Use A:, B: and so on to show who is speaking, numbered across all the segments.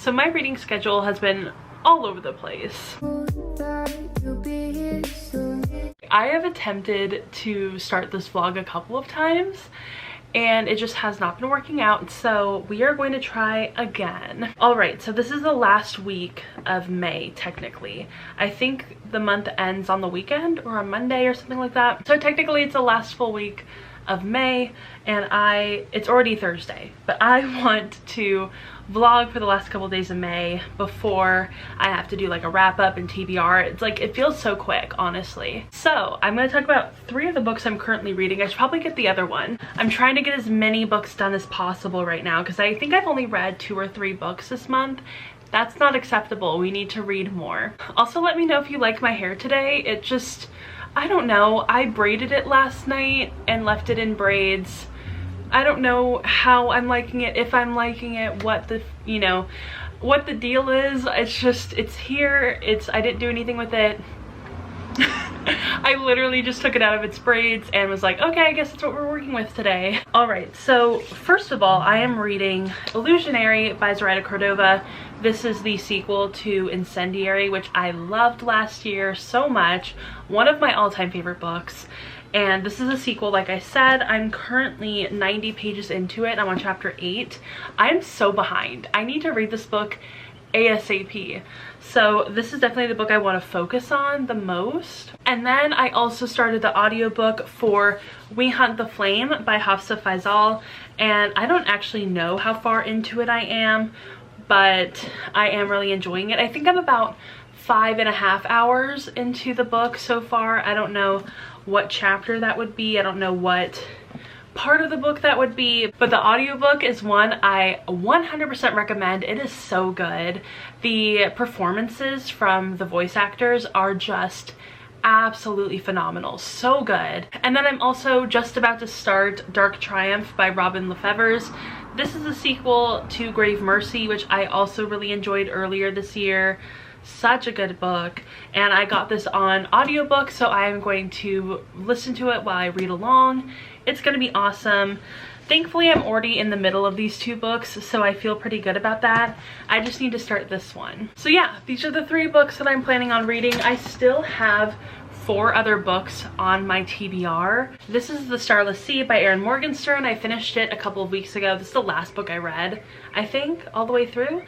A: So my reading schedule has been all over the place. I have attempted to start this vlog a couple of times and it just has not been working out, so we are going to try again. All right, so this is the last week of May, technically. I think the month ends on the weekend or on Monday or something like that. So technically it's the last full week of May, and it's already Thursday, but I want to vlog for the last couple of days of May before I have to do like a wrap up and TBR. It's like, it feels so quick, honestly. So I'm going to talk about 3 of the books I'm currently reading. I should probably get the other one. I'm trying to get as many books done as possible right now because I think I've only read 2 or 3 books this month. That's not acceptable. We need to read more. Also, let me know if you like my hair today. It just, I don't know. I braided it last night and left it in braids. I don't know how I'm liking it, if I'm liking it, what the, you know, what the deal is. It's just, it's here. I didn't do anything with it. I literally just took it out of its braids and was like, okay, I guess that's what we're working with today. All right, so first of all, I am reading Illusionary by Zoraida Cordova. This is the sequel to Incendiary, which I loved last year so much. One of my all-time favorite books. And this is a sequel, like I said. I'm currently 90 pages into it. I'm on chapter 8. I'm so behind. I need to read this book ASAP. So this is definitely the book I want to focus on the most. And then I also started the audiobook for We Hunt the Flame by Hafsa Faizal. And I don't actually know how far into it I am, but I am really enjoying it. I think I'm about 5.5 hours into the book so far. I don't know what chapter that would be. I don't know what part of the book that would be, but the audiobook is one I 100% recommend. It is so good. The performances from the voice actors are just absolutely phenomenal. So good. And then I'm also just about to start Dark Triumph by Robin Lefevre's. This is a sequel to Grave Mercy, which I also really enjoyed earlier this year. Such a good book, and I got this on audiobook, so I am going to listen to it while I read along. It's going to be awesome. Thankfully, I'm already in the middle of these 2 books, so I feel pretty good about that. I just need to start this one. So yeah, these are the 3 books that I'm planning on reading. I still have 4 other books on my TBR. This is The Starless Sea by Erin Morgenstern. I finished it a couple of weeks ago. This is the last book I read, I think, all the way through.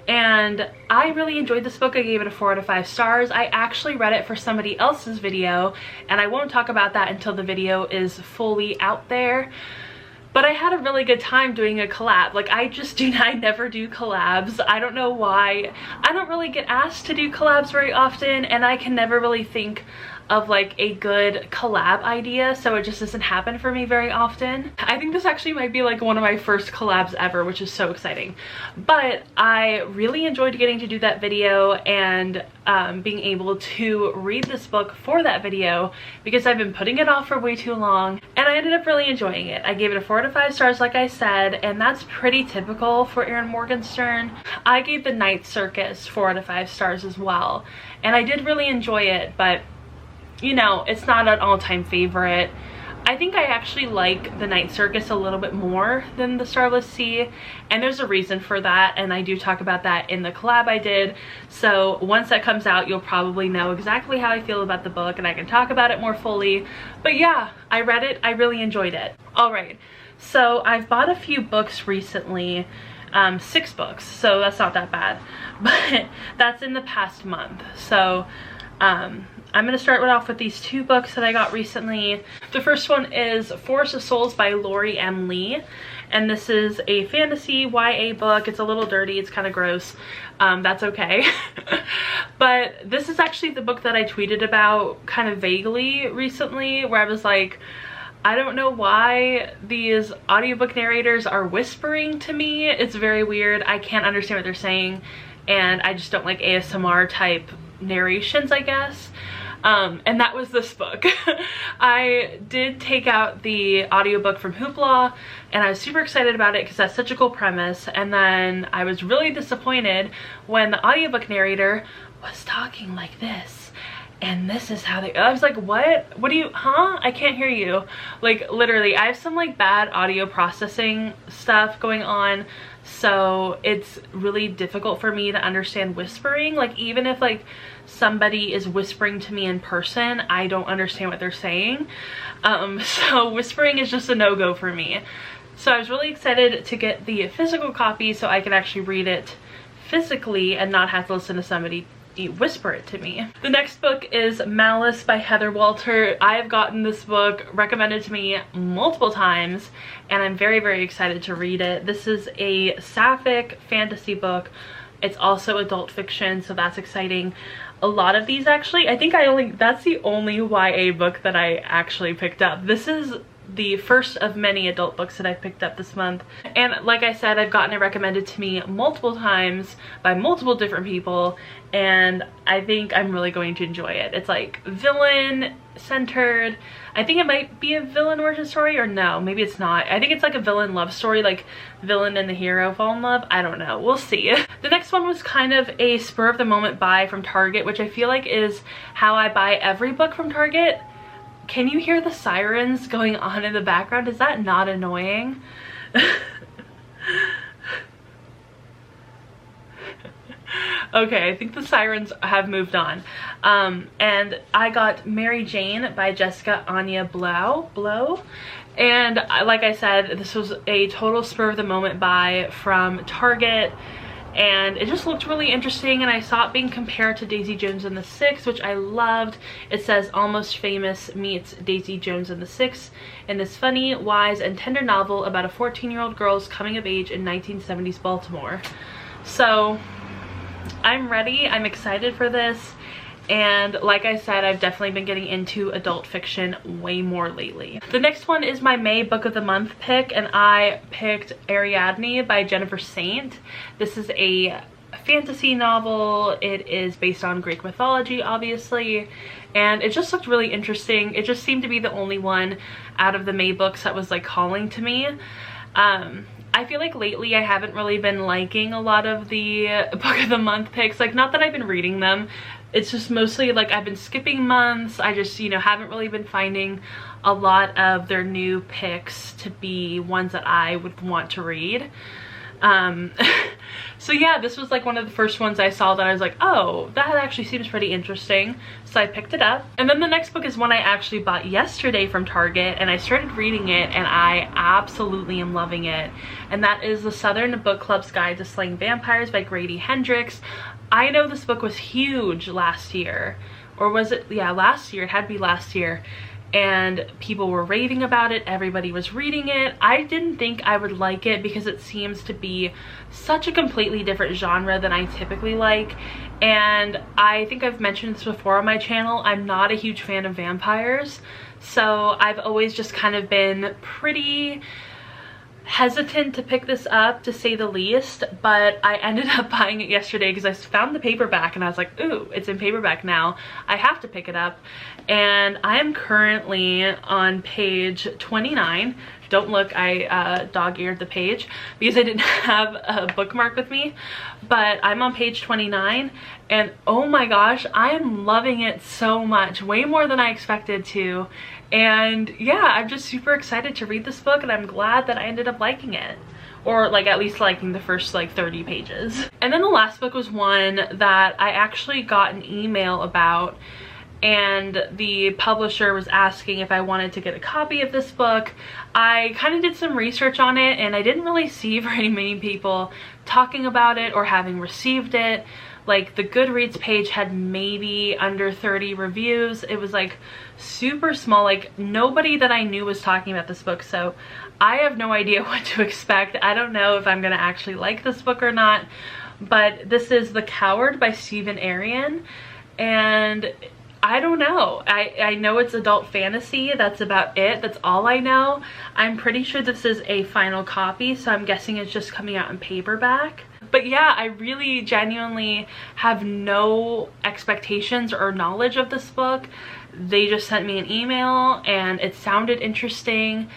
A: And I really enjoyed this book. I gave it a 4 out of 5 stars. I actually read it for somebody else's video, and I won't talk about that until the video is fully out there. But I had a really good time doing a collab. Like, I never do collabs. I don't know why. I don't really get asked to do collabs very often, and I can never really think of like a good collab idea, so it just doesn't happen for me very often. I think this actually might be like one of my first collabs ever, which is so exciting. But I really enjoyed getting to do that video and being able to read this book for that video because I've been putting it off for way too long, and I ended up really enjoying it. I gave it a 4 out of 5 stars, like I said, and that's pretty typical for Erin Morgenstern. I gave The Night Circus 4 out of 5 stars as well, and I did really enjoy it, but you know, it's not an all-time favorite. I think I actually like The Night Circus a little bit more than The Starless Sea, and there's a reason for that, and I do talk about that in the collab I did. So once that comes out, you'll probably know exactly how I feel about the book, and I can talk about it more fully. But yeah, I read it. I really enjoyed it. All right, so I've bought a few books recently. 6 books, so that's not that bad, but that's in the past month. So I'm going to start off with these 2 books that I got recently. The first one is Forest of Souls by Laurie M. Lee, and this is a fantasy YA book. It's a little dirty, it's kind of gross. That's okay. But this is actually the book that I tweeted about kind of vaguely recently, where I was like, I don't know why these audiobook narrators are whispering to me. It's very weird. I can't understand what they're saying, and I just don't like ASMR type narrations, I guess. And that was this book. I did take out the audiobook from Hoopla, and I was super excited about it because that's such a cool premise, and then I was really disappointed when the audiobook narrator was talking like this, and this is how they, I was like, what do you, huh? I can't hear you. Like, literally, I have some like bad audio processing stuff going on, so it's really difficult for me to understand whispering. Like, even if like somebody is whispering to me in person, I don't understand what they're saying. So whispering is just a no-go for me. So I was really excited to get the physical copy so I could actually read it physically and not have to listen to somebody whisper it to me. The next book is Malice by Heather Walter. I have gotten this book recommended to me multiple times and I'm very, very excited to read it. This is a sapphic fantasy book. It's also adult fiction, so that's exciting. A lot of these actually, I think that's the only YA book that I actually picked up. This is the first of many adult books that I've picked up this month, and like I said, I've gotten it recommended to me multiple times by multiple different people, and I think I'm really going to enjoy it. It's like villain centered. I think it might be a villain origin story, or no, maybe it's not. I think it's like a villain love story, like villain and the hero fall in love. I don't know, we'll see. The next one was kind of a spur of the moment buy from Target, which I feel like is how I buy every book from Target. Can you hear the sirens going on in the background? Is that not annoying? Okay, I think the sirens have moved on. And I got Mary Jane by Jessica Anya Blow. And like I said, this was a total spur of the moment buy from Target. And it just looked really interesting, and I saw it being compared to Daisy Jones and the Six, which I loved. It says Almost Famous meets Daisy Jones and the Six in this funny, wise, and tender novel about a 14-year-old girl's coming of age in 1970s Baltimore. So I'm ready. I'm excited for this. And like I said, I've definitely been getting into adult fiction way more lately. The next one is my May Book of the Month pick, and I picked Ariadne by Jennifer Saint. This is a fantasy novel. It is based on Greek mythology, obviously, and it just looked really interesting. It just seemed to be the only one out of the May books that was like calling to me. I feel like lately I haven't really been liking a lot of the Book of the Month picks. Like, not that I've been reading them, it's just mostly like I've been skipping months. I just, you know, haven't really been finding a lot of their new picks to be ones that I would want to read. So yeah, this was like one of the first ones I saw that I was like, oh, that actually seems pretty interesting. So I picked it up. And then the next book is one I actually bought yesterday from Target, and I started reading it and I absolutely am loving it. And that is The Southern Book Club's Guide to Slaying Vampires by Grady Hendrix. I know this book was huge last year, or was it? Yeah, last year. It had to be last year. And people were raving about it. Everybody was reading it. I didn't think I would like it because it seems to be such a completely different genre than I typically like. And I think I've mentioned this before on my channel. I'm not a huge fan of vampires. So I've always just kind of been pretty hesitant to pick this up, to say the least, but I ended up buying it yesterday because I found the paperback and I was like, ooh, it's in paperback now, I have to pick it up. And I am currently on page 29. Don't look, I dog-eared the page because I didn't have a bookmark with me, but I'm on page 29 and oh my gosh, I am loving it so much, way more than I expected to. And yeah, I'm just super excited to read this book, and I'm glad that I ended up liking it, or like at least liking the first like 30 pages. And then the last book was one that I actually got an email about, and the publisher was asking if I wanted to get a copy of this book. I kind of did some research on it and I didn't really see very many people talking about it or having received it. Like, the Goodreads page had maybe under 30 reviews. It was like super small, like nobody that I knew was talking about this book, so I have no idea what to expect. I don't know if I'm gonna actually like this book or not, but this is The Coward by Stephen Arian, and I don't know. I know it's adult fantasy. That's about it. That's all I know. I'm pretty sure this is a final copy, so I'm guessing it's just coming out in paperback. But yeah, I really genuinely have no expectations or knowledge of this book. They just sent me an email and it sounded interesting.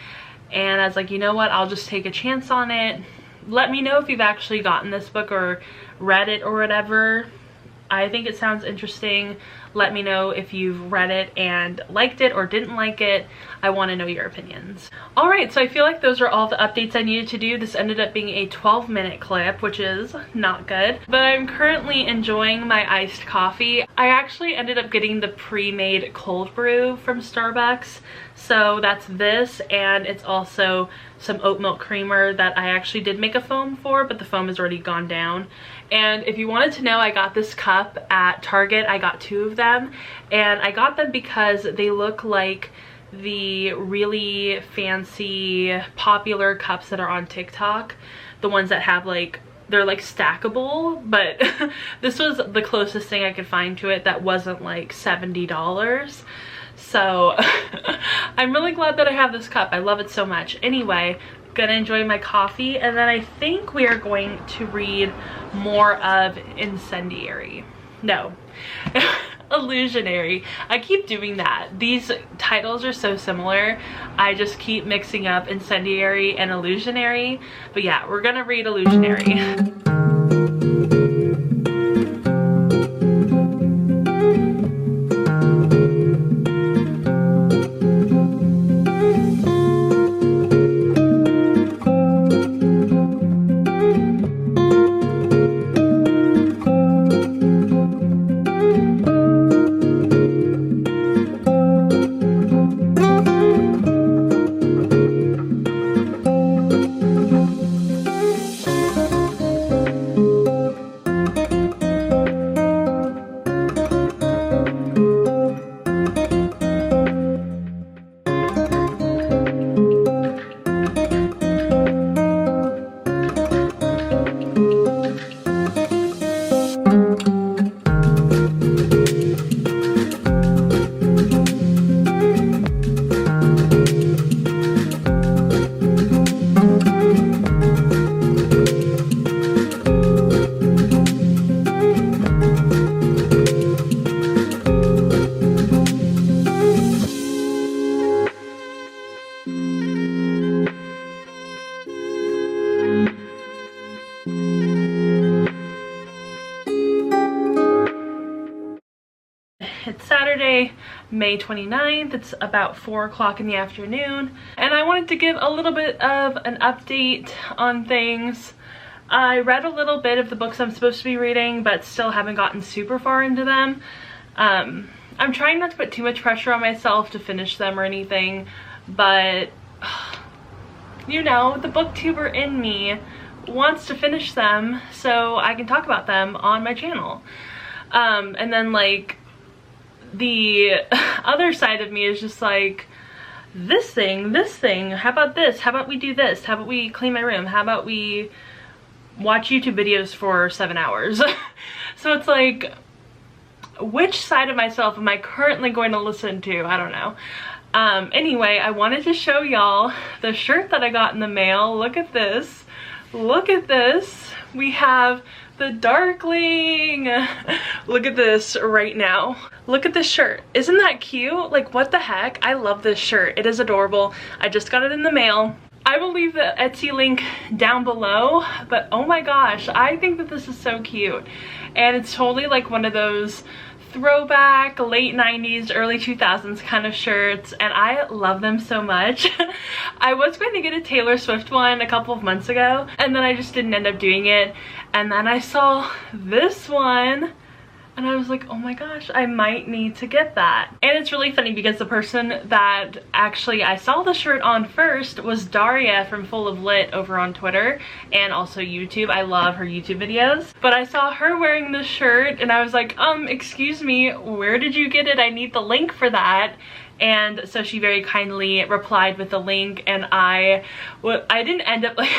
A: And I was like, you know what? I'll just take a chance on it. Let me know if you've actually gotten this book or read it or whatever. I think it sounds interesting. Let me know if you've read it and liked it or didn't like it. I want to know your opinions. Alright, so I feel like those are all the updates I needed to do. This ended up being a 12-minute clip, which is not good. But I'm currently enjoying my iced coffee. I actually ended up getting the pre-made cold brew from Starbucks. So that's this, and it's also some oat milk creamer that I actually did make a foam for, but the foam has already gone down. And if you wanted to know, I got this cup at Target. I got 2 of them, and I got them because they look like the really fancy popular cups that are on TikTok, the ones that have like, they're like stackable, but this was the closest thing I could find to it that wasn't like $70. So I'm really glad that I have this cup. I love it so much. Anyway, gonna enjoy my coffee, and then I think we are going to read more of Incendiary. No. Illusionary. I keep doing that. These titles are so similar. I just keep mixing up Incendiary and Illusionary. But yeah, we're gonna read Illusionary. It's Saturday, May 29th. It's about 4 o'clock in the afternoon, and I wanted to give a little bit of an update on things. I read a little bit of the books I'm supposed to be reading, but still haven't gotten super far into them. I'm trying not to put too much pressure on myself to finish them or anything, but you know, the booktuber in me wants to finish them so I can talk about them on my channel. And then like the other side of me is just like, this thing, how about this, how about we do this, how about we clean my room, how about we watch YouTube videos for 7 hours. So it's like, which side of myself am I currently going to listen to? I don't know. Anyway, I wanted to show y'all the shirt that I got in the mail. Look at this. Look at this. We have the Darkling. Look at this right now. Look at this shirt. Isn't that cute? Like, what the heck? I love this shirt. It is adorable. I just got it in the mail. I will leave the Etsy link down below, but oh my gosh, I think that this is so cute. And it's totally like one of those throwback late 90s, early 2000s kind of shirts, and I love them so much. I was going to get a Taylor Swift one a couple of months ago, and then I just didn't end up doing it. And then I saw this one, and I was like, oh my gosh, I might need to get that. And it's really funny because the person that actually I saw the shirt on first was Daria from Full of Lit over on Twitter and also YouTube. I love her YouTube videos. But I saw her wearing this shirt and I was like, excuse me, where did you get it? I need the link for that. And so she very kindly replied with the link, and I didn't end up like,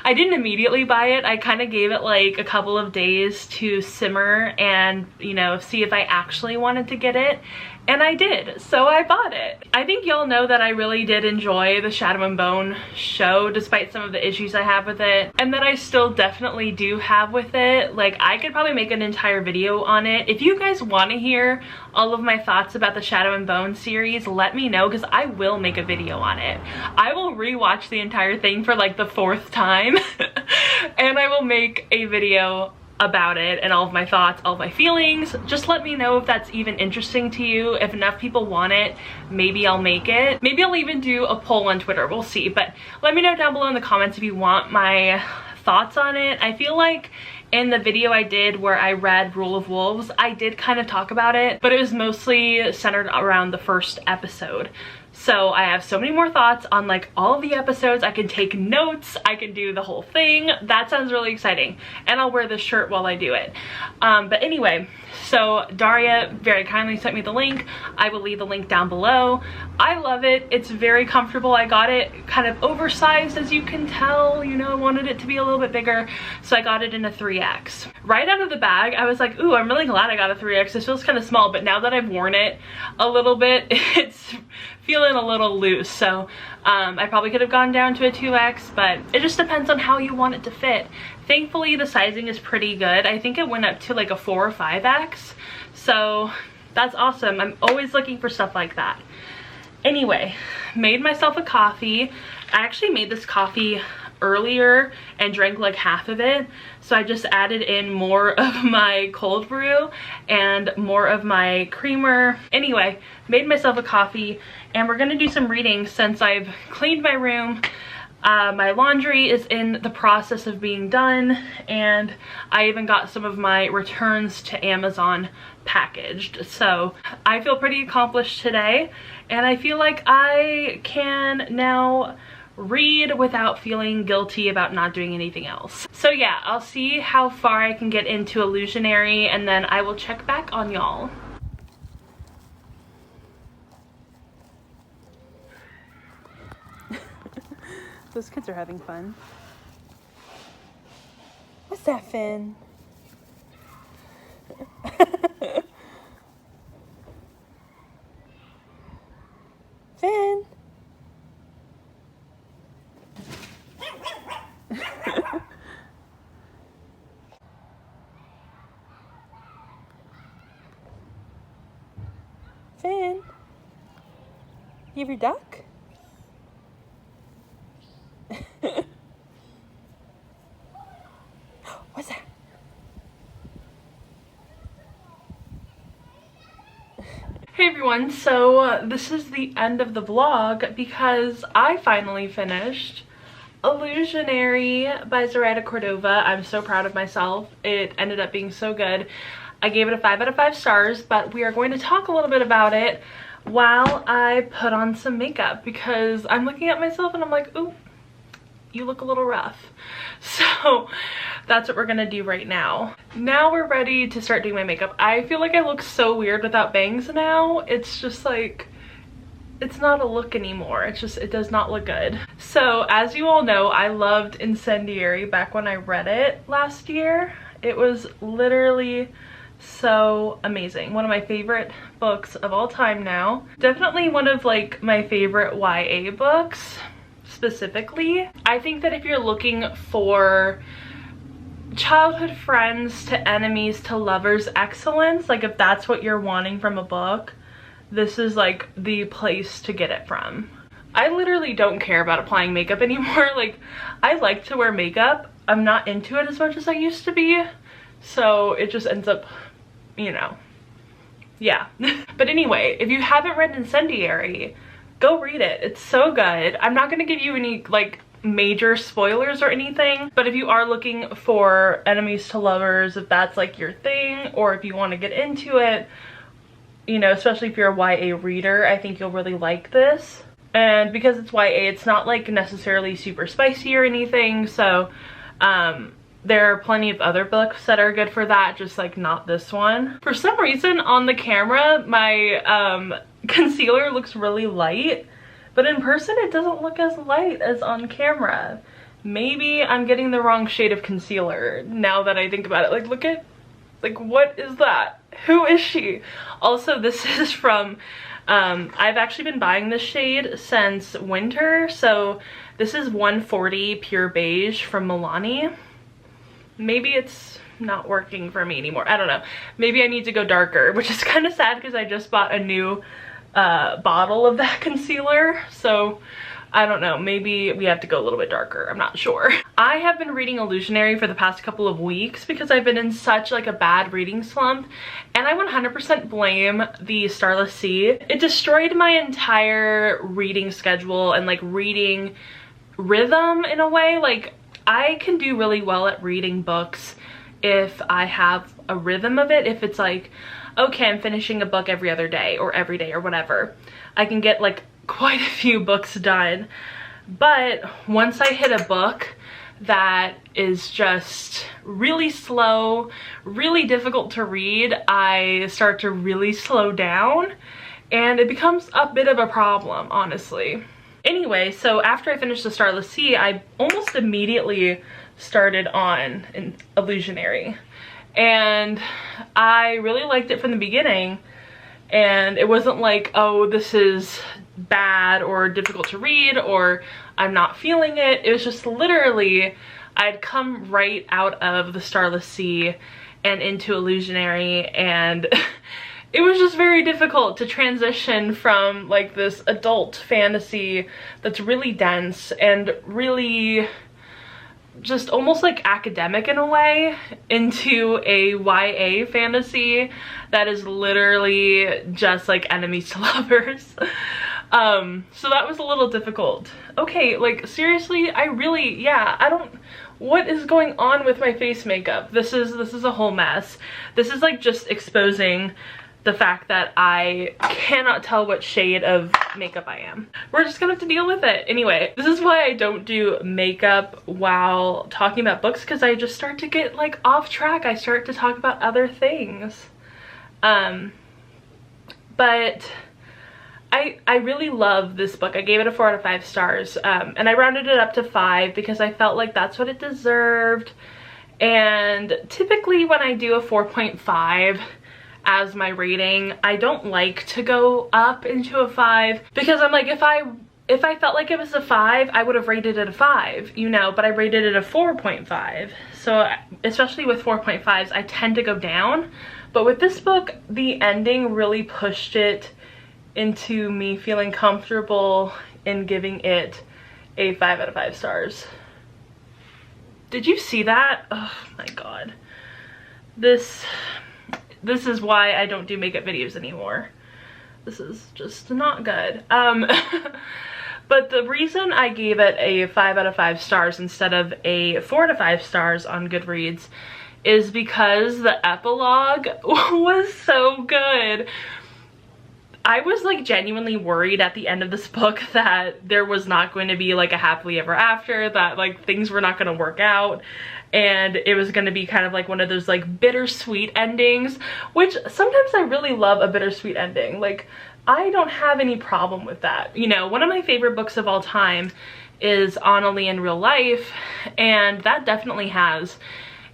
A: I didn't immediately buy it. I kind of gave it like a couple of days to simmer and, you know, see if I actually wanted to get it. And I did, so I bought it. I think y'all know that I really did enjoy the Shadow and Bone show, despite some of the issues I have with it, and that I still definitely do have with it. Like, I could probably make an entire video on it. If you guys want to hear all of my thoughts about the Shadow and Bone series, let me know, because I will make a video on it. I will rewatch the entire thing for like the 4th time, and I will make a video about it and all of my thoughts, all of my feelings. Just let me know if that's even interesting to you. If enough people want it, maybe I'll make it. Maybe I'll even do a poll on Twitter, we'll see. But let me know down below in the comments if you want my thoughts on it. I feel like in the video I did where I read Rule of Wolves, I did kind of talk about it, but it was mostly centered around the first episode. So I have so many more thoughts on like all of the episodes. I can take notes, I can do the whole thing. That sounds really exciting. And I'll wear this shirt while I do it. But anyway, so Daria very kindly sent me the link. I will leave the link down below. I love it. It's very comfortable. I got it kind of oversized, as you can tell. You know, I wanted it to be a little bit bigger, so I got it in a 3X. Right out of the bag, I was like, ooh, I'm really glad I got a 3X. This feels kind of small, but now that I've worn it a little bit, it's feeling a little loose. So I probably could have gone down to a 2X, but it just depends on how you want it to fit. Thankfully, the sizing is pretty good. I think it went up to like a 4 or 5X. So that's awesome. I'm always looking for stuff like that. Anyway, made myself a coffee. I actually made this coffee earlier and drank like half of it, so I just added in more of my cold brew and more of my creamer. Anyway, made myself a coffee, and we're gonna do some reading since I've cleaned my room. My laundry is in the process of being done, and I even got some of my returns to Amazon packaged. So I feel pretty accomplished today, and I feel like I can now read without feeling guilty about not doing anything else. So yeah, I'll see how far I can get into Illusionary, and then I will check back on y'all. Those kids are having fun. What's that, Finn? Finn? Finn? You have your duck? What's that? Hey everyone, so this is the end of the vlog because I finally finished Illusionary by Zoraida Cordova. I'm so proud of myself. It ended up being so good. I gave it a 5 out of 5 stars, but we are going to talk a little bit about it while I put on some makeup, because I'm looking at myself and I'm like, ooh, you look a little rough. So that's what we're gonna do right now. Now we're ready to start doing my makeup. I feel like I look so weird without bangs now. It's just like, it's not a look anymore. It's just, it does not look good. So as you all know, I loved Incendiary back when I read it last year. It was literally so amazing. One of my favorite books of all time now. Definitely one of like my favorite YA books specifically. I think that if you're looking for childhood friends to enemies to lovers excellence, like if that's what you're wanting from a book, this is like the place to get it from. I literally don't care about applying makeup anymore. Like, I like to wear makeup. I'm not into it as much as I used to be. So it just ends up, you know, yeah. But anyway, if you haven't read Incendiary, go read it. It's so good. I'm not gonna give you any like major spoilers or anything, but if you are looking for enemies to lovers, if that's like your thing, or if you want to get into it, you know, especially if you're a YA reader, I think you'll really like this. And because it's YA, it's not like necessarily super spicy or anything, so there are plenty of other books that are good for that, just like not this one. For some reason on the camera, my concealer looks really light, but in person it doesn't look as light as on camera. Maybe I'm getting the wrong shade of concealer now that I think about it. Like, look at, like, what is that? Who is she? Also, this is from, I've actually been buying this shade since winter, so this is 140 Pure Beige from Milani. Maybe it's not working for me anymore. I don't know. Maybe I need to go darker, which is kind of sad because I just bought a new bottle of that concealer. So I don't know. Maybe we have to go a little bit darker. I'm not sure. I have been reading Illusionary for the past couple of weeks because I've been in such like a bad reading slump, and I 100% blame the Starless Sea. It destroyed my entire reading schedule and like reading rhythm in a way. Like, I can do really well at reading books if I have a rhythm of it. If it's like, okay, I'm finishing a book every other day or every day or whatever, I can get like quite a few books done. But once I hit a book that is just really slow, really difficult to read, I start to really slow down, and it becomes a bit of a problem, honestly. Anyway, so after I finished The Starless Sea, I almost immediately started on Illusionary, and I really liked it from the beginning. And it wasn't like, oh, this is bad or difficult to read or I'm not feeling it. It was just literally, I'd come right out of The Starless Sea and into Illusionary, and it was just very difficult to transition from like this adult fantasy that's really dense and really just almost like academic in a way into a YA fantasy that is literally just like enemies to lovers. So that was a little difficult. Okay, like seriously, I really, yeah, I don't, what is going on with my face makeup? This is a whole mess. This is like just exposing the fact that I cannot tell what shade of makeup I am. We're just gonna have to deal with it. Anyway, this is why I don't do makeup while talking about books, because I just start to get like off track. I start to talk about other things. But I really love this book. I gave it a 4 out of 5 stars, and I rounded it up to 5 because I felt like that's what it deserved. And typically when I do a 4.5 as my rating, I don't like to go up into a 5 because I'm like, if I felt like it was a 5, I would have rated it a 5, you know, but I rated it a 4.5. So especially with 4.5s, I tend to go down. But with this book, the ending really pushed it into me feeling comfortable in giving it a 5 out of 5 stars. Did you see that? Oh my god. This is why I don't do makeup videos anymore. This is just not good. But the reason I gave it a 5 out of 5 stars instead of a 4 out of 5 stars on Goodreads is because the epilogue was so good. I was like genuinely worried at the end of this book that there was not going to be like a happily ever after, that like things were not going to work out, and it was going to be kind of like one of those like bittersweet endings, which sometimes I really love a bittersweet ending. Like, I don't have any problem with that. You know, one of my favorite books of all time is Annalie in Real Life, and that definitely has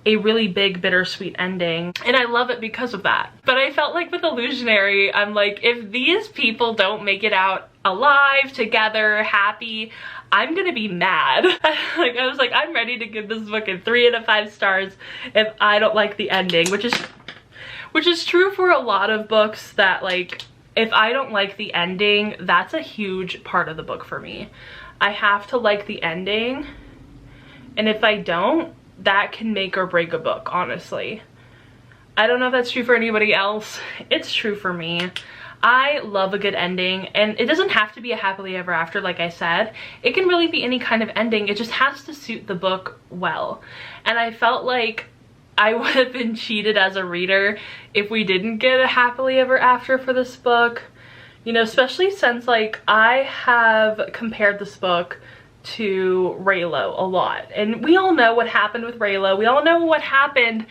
A: a really big bittersweet ending, and I love it because of that. But I felt like with Illusionary, I'm like, if these people don't make it out alive, together, happy, I'm gonna be mad. Like, I was like, I'm ready to give this book a 3 out of 5 stars if I don't like the ending, which is true for a lot of books, that like, if I don't like the ending, that's a huge part of the book for me. I have to like the ending, and if I don't, that can make or break a book, honestly. I don't know if that's true for anybody else. It's true for me. I love a good ending, and it doesn't have to be a happily ever after, like I said. It can really be any kind of ending. It just has to suit the book well. And I felt like I would have been cheated as a reader if we didn't get a happily ever after for this book. You know, especially since like I have compared this book to Raylo a lot, and we all know what happened with Raylo. We all know what happened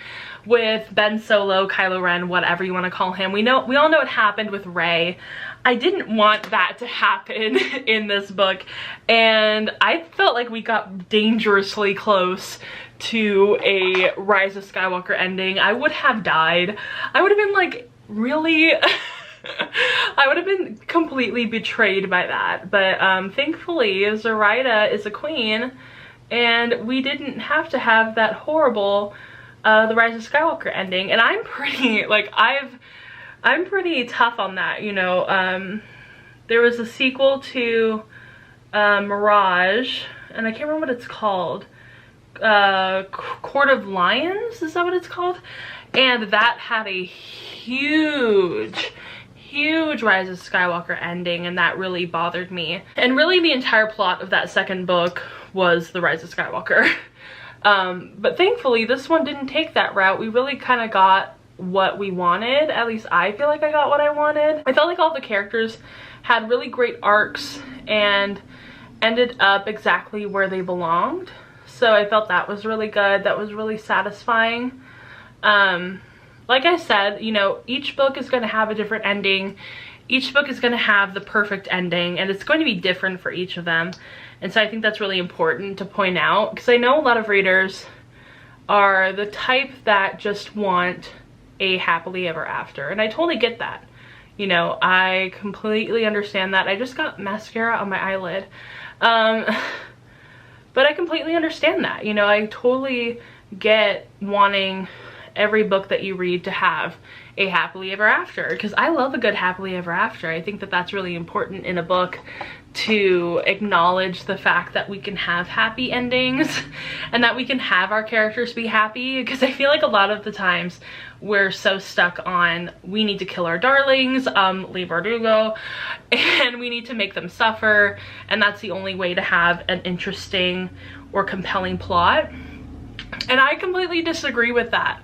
A: with Ben Solo, Kylo Ren, whatever you want to call him. We all know what happened with Rey. I didn't want that to happen in this book, and I felt like we got dangerously close to a Rise of Skywalker ending. I would have died. I would have been like, really? I would have been completely betrayed by that. But thankfully Zoraida is a queen, and we didn't have to have that horrible the Rise of Skywalker ending. And I'm pretty like, I'm pretty tough on that, you know. There was a sequel to Mirage, and I can't remember what it's called. Court of Lions, is that what it's called? And that had a huge Rise of Skywalker ending, and that really bothered me. And really the entire plot of that second book was the Rise of Skywalker. But thankfully this one didn't take that route. We really kind of got what we wanted. At least I feel like I got what I wanted. I felt like all the characters had really great arcs and ended up exactly where they belonged. So I felt that was really good. That was really satisfying. Like I said, you know, each book is going to have a different ending. Each book is going to have the perfect ending, and it's going to be different for each of them. And so I think that's really important to point out, because I know a lot of readers are the type that just want a happily ever after, and I totally get that. You know, I completely understand that. I just got mascara on my eyelid. But I completely understand that. You know, I totally get wanting every book that you read to have a happily ever after, because I love a good happily ever after. I think that that's really important in a book, to acknowledge the fact that we can have happy endings and that we can have our characters be happy, because I feel like a lot of the times we're so stuck on we need to kill our darlings, leave Verdugo, and we need to make them suffer, and that's the only way to have an interesting or compelling plot. And I completely disagree with that.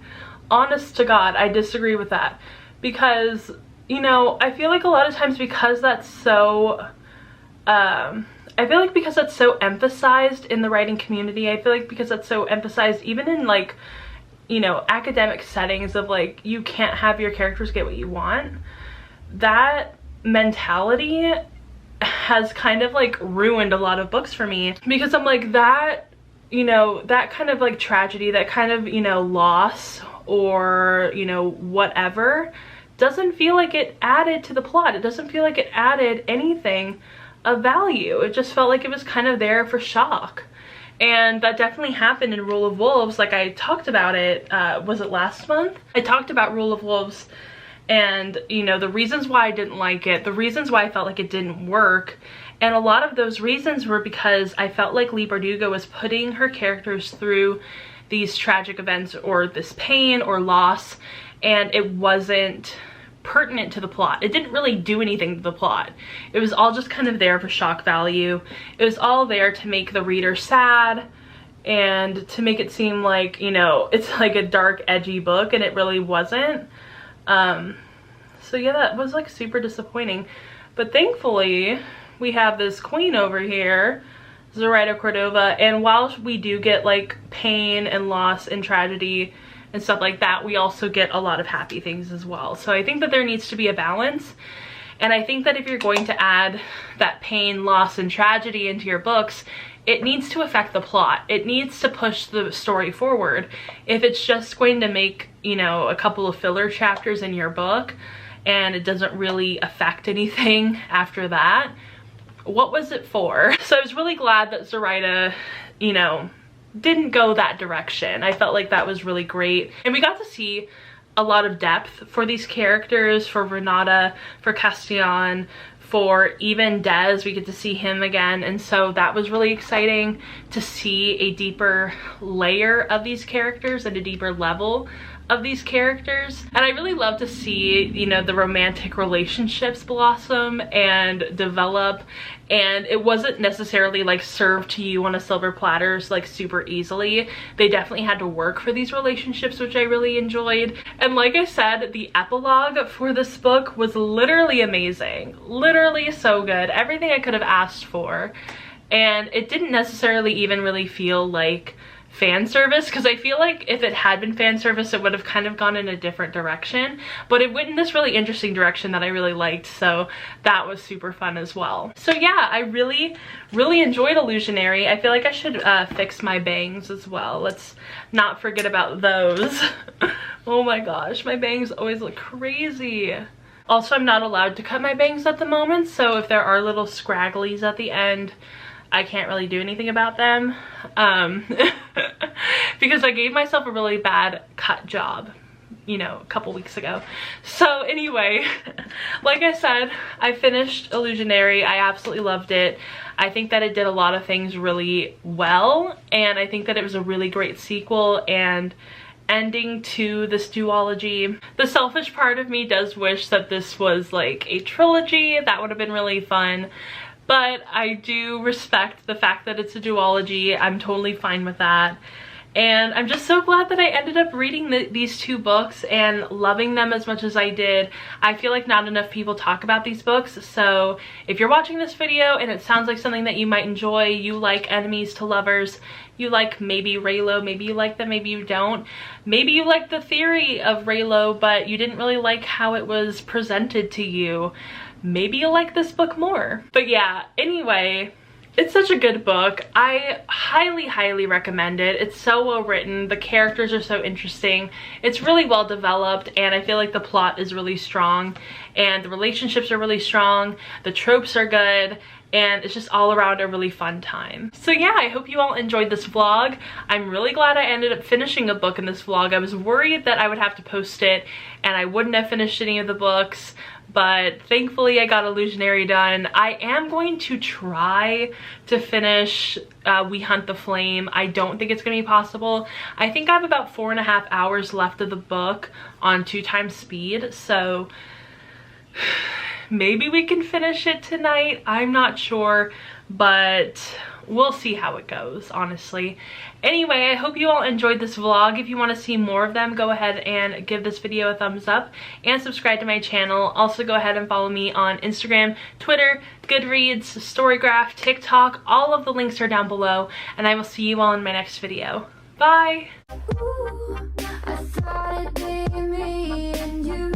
A: Honest to God, I disagree with that, because, you know, I feel like a lot of times because that's so I feel like because that's so emphasized in the writing community, I feel like because that's so emphasized even in, like, you know, academic settings of, like, you can't have your characters get what you want, that mentality has kind of like ruined a lot of books for me, because I'm like, that, you know, that kind of like tragedy, that kind of, you know, loss or, you know, whatever, doesn't feel like it added to the plot. It doesn't feel like it added anything of value. It just felt like it was kind of there for shock. And that definitely happened in Rule of Wolves. Like, I talked about it, was it last month? I talked about Rule of Wolves and, you know, the reasons why I didn't like it, the reasons why I felt like it didn't work. And a lot of those reasons were because I felt like Leigh Bardugo was putting her characters through these tragic events or this pain or loss, and it wasn't pertinent to the plot. It didn't really do anything to the plot. It was all just kind of there for shock value. It was all there to make the reader sad and to make it seem like, you know, it's like a dark, edgy book, and it really wasn't. So yeah, that was like super disappointing. But thankfully, we have this queen over here, Zoraida Cordova, and while we do get like pain and loss and tragedy and stuff like that, we also get a lot of happy things as well. So I think that there needs to be a balance, and I think that if you're going to add that pain, loss, and tragedy into your books, it needs to affect the plot. It needs to push the story forward. If it's just going to make, you know, a couple of filler chapters in your book and it doesn't really affect anything after that, what was it for? So I was really glad that Zoraida, you know, didn't go that direction. I felt like that was really great. And we got to see a lot of depth for these characters, for Renata, for Castellan, for even Des. We get to see him again, and so that was really exciting to see a deeper layer of these characters and a deeper level of these characters. And I really love to see, you know, the romantic relationships blossom and develop, and it wasn't necessarily like served to you on a silver platter like super easily. They definitely had to work for these relationships, which I really enjoyed. And like I said, the epilogue for this book was literally amazing, literally so good, everything I could have asked for. And it didn't necessarily even really feel like fan service, because I feel like if it had been fan service, it would have kind of gone in a different direction, but it went in this really interesting direction that I really liked, so that was super fun as well. So yeah, I really enjoyed Illusionary. I feel like I should fix my bangs as well. Let's not forget about those. Oh my gosh, my bangs always look crazy. Also, I'm not allowed to cut my bangs at the moment, so if there are little scragglies at the end, I can't really do anything about them, because I gave myself a really bad cut job, you know, a couple weeks ago. So anyway, like I said, I finished Illusionary. I absolutely loved it. I think that it did a lot of things really well, and I think that it was a really great sequel and ending to this duology. The selfish part of me does wish that this was like a trilogy. That would have been really fun. But I do respect the fact that it's a duology. I'm totally fine with that. And I'm just so glad that I ended up reading these two books and loving them as much as I did. I feel like not enough people talk about these books, so if you're watching this video and it sounds like something that you might enjoy, you like enemies to lovers, you like maybe Raylo, maybe you like them, maybe you don't. Maybe you like the theory of Raylo, but you didn't really like how it was presented to you. Maybe you'll like this book more. But yeah, anyway, it's such a good book. I highly recommend it. It's so well written. The characters are so interesting. It's really well developed, and I feel like the plot is really strong and the relationships are really strong. The tropes are good, and it's just all around a really fun time. So yeah, I hope you all enjoyed this vlog. I'm really glad I ended up finishing a book in this vlog. I was worried that I would have to post it and I wouldn't have finished any of the books, but thankfully I got Illusionary done. I am going to try to finish We Hunt the Flame. I don't think it's gonna be possible. I think I have about 4.5 hours left of the book on 2x speed, so maybe we can finish it tonight. I'm not sure, but we'll see how it goes, honestly. Anyway, I hope you all enjoyed this vlog. If you want to see more of them, go ahead and give this video a thumbs up and subscribe to my channel. Also, go ahead and follow me on Instagram, Twitter, Goodreads, Storygraph, TikTok. All of the links are down below, and I will see you all in my next video. Bye!
B: Ooh, I thought it'd be me and you.